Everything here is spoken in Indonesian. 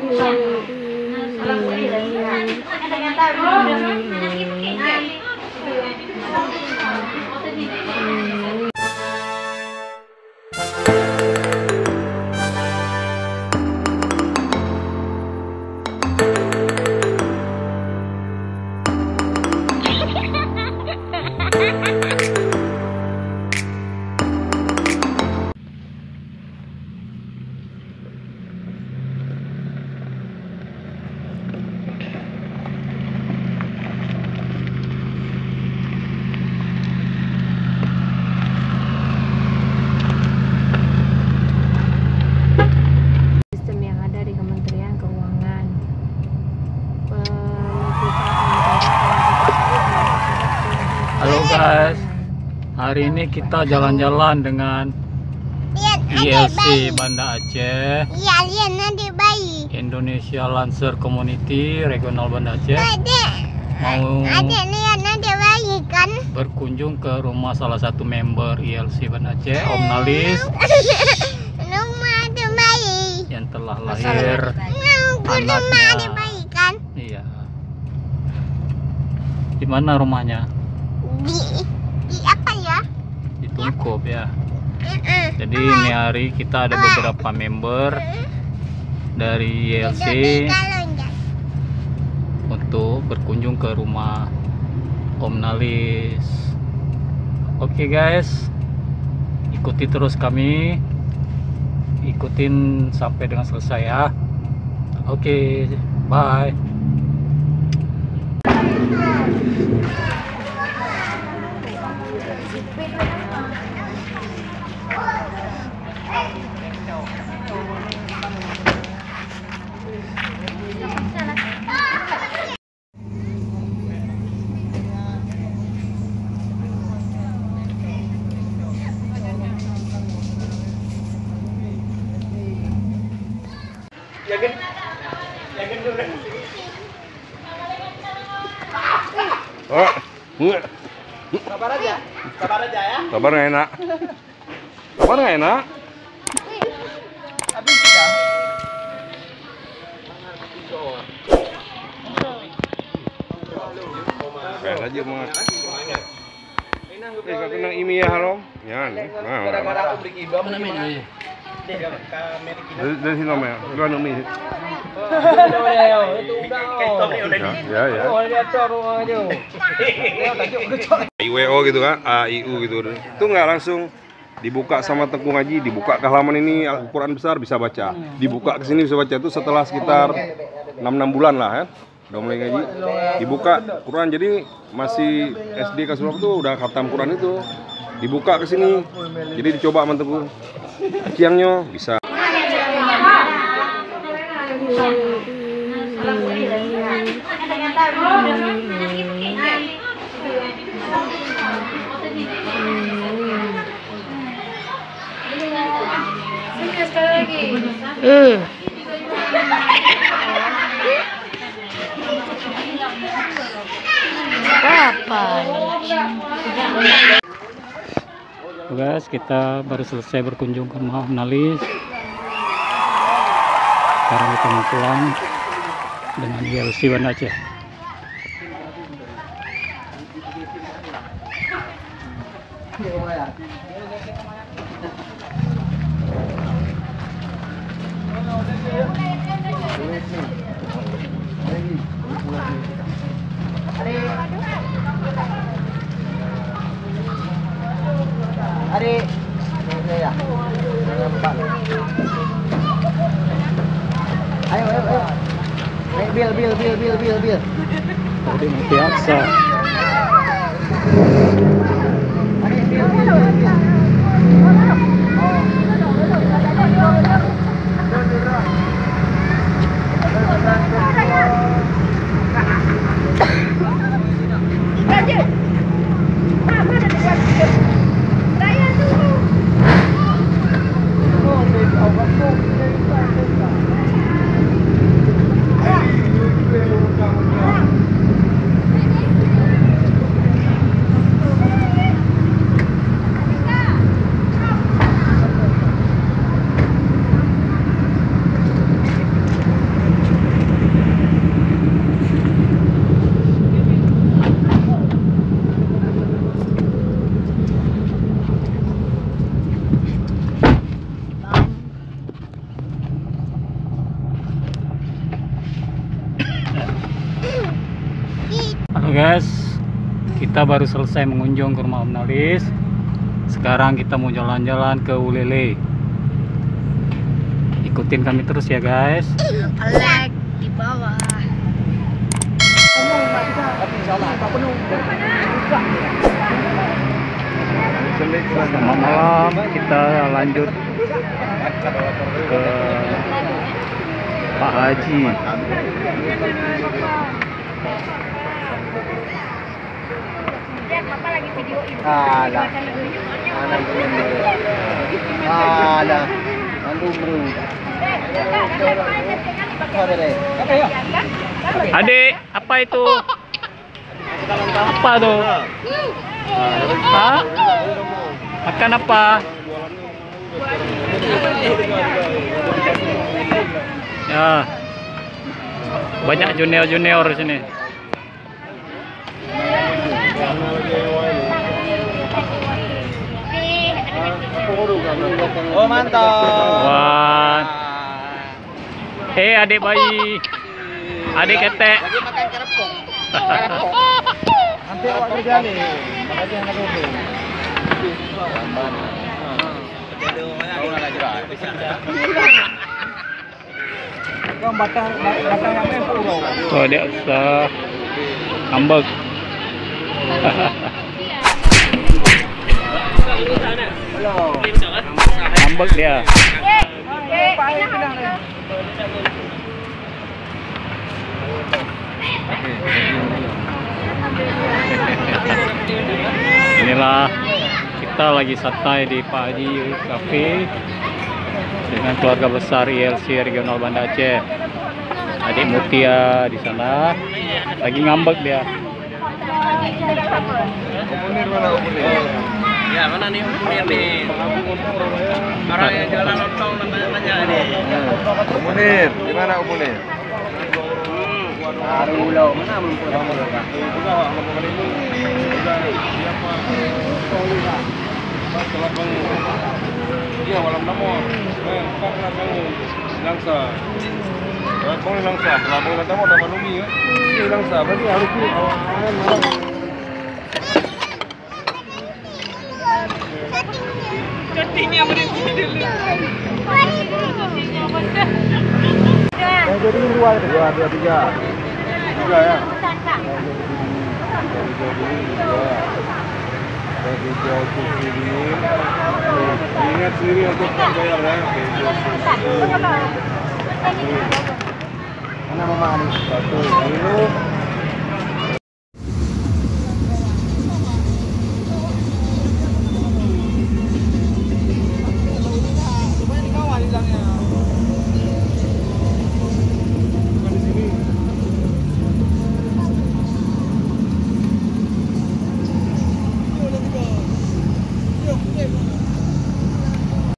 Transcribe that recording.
Halo guys, hari ini kita jalan-jalan dengan ILC Banda Aceh, Indonesia Lancer Community Regional Banda Aceh, mau berkunjung ke rumah salah satu member ILC Banda Aceh, Om Nalis, yang telah lahir anaknya. Iya. Di mana rumahnya? Di apa ya? Di Tungkup ya. Jadi ini hari kita ada beberapa member dari ILC untuk berkunjung ke rumah Om Nalis. Oke guys, ikuti terus kami, ikutin sampai dengan selesai ya. Oke, bye. Oh, enggak. Sabar aja ya. Kabar nggak enak. Kabar nggak enak. Habis ya. Kayak aja mah. Kau kena imi ya harom. Ya, Gara-gara aku beri kibam namanya. Dari sini namanya. Dua umi. Ya. IWO gitu kan, AIU gitu. Itu nggak langsung dibuka sama Tengku Ngaji, dibuka ke halaman ini Al-Quran besar bisa baca. Dibuka ke sini bisa baca itu setelah sekitar 6 bulan lah ya. Udah mulai ngaji. Dibuka Quran jadi masih SD kelas berapa tuh udah khatam Quran itu. Dibuka ke sini. Jadi dicoba sama Tengku. Siangnya bisa. Guys, kita baru selesai berkunjung ke rumah Om Nalis. Sekarang kita mau pulang dengan ILC Banda Aceh. Adik. Ya. Ayo. Bil. Tadi mau biasa. Adik, bil. Guys, kita baru selesai mengunjung ke rumah Om Nalis. Sekarang kita mau jalan-jalan ke Ulele. Ikutin kami terus ya guys. Like di bawah. Selamat malam, kita lanjut ke Pak Haji. Papa lagi videoin. Alah. Alah. Antum bro. Adik, apa itu? Apa tuh? Hah? Makan apa? Ya, banyak junior di sini. Oh mantap. Wah. Adik bayi, adik ketek. Lagi makan kerupuk. Nanti awak kerja nih. Lagi yang kerupuk. Kau batang yang puluh. Tuh dia usah ngambek. Ngambek dia. Inilah kita lagi santai di Pak Haji Cafe dengan keluarga besar ILC Regional Banda Aceh. Adik Mutia di sana lagi ngambek dia. Ya mana nih Munir nih? Orang yang jualan lontong banyak nih. Munir, di mana Munir? Arulo, mana belum pulang kan? Iya, malam namor. Karena kamu langsa. Kamu langsa, kalau kamu tamu ada manumi ya. Ini langsa, berarti harus di awalan malam. Cutinya berhenti dulu. Jadi dua, tiga ya. Bagi jauh sendiri, ingat sendiri untuk bayar ya. Mana mama nih? Satu,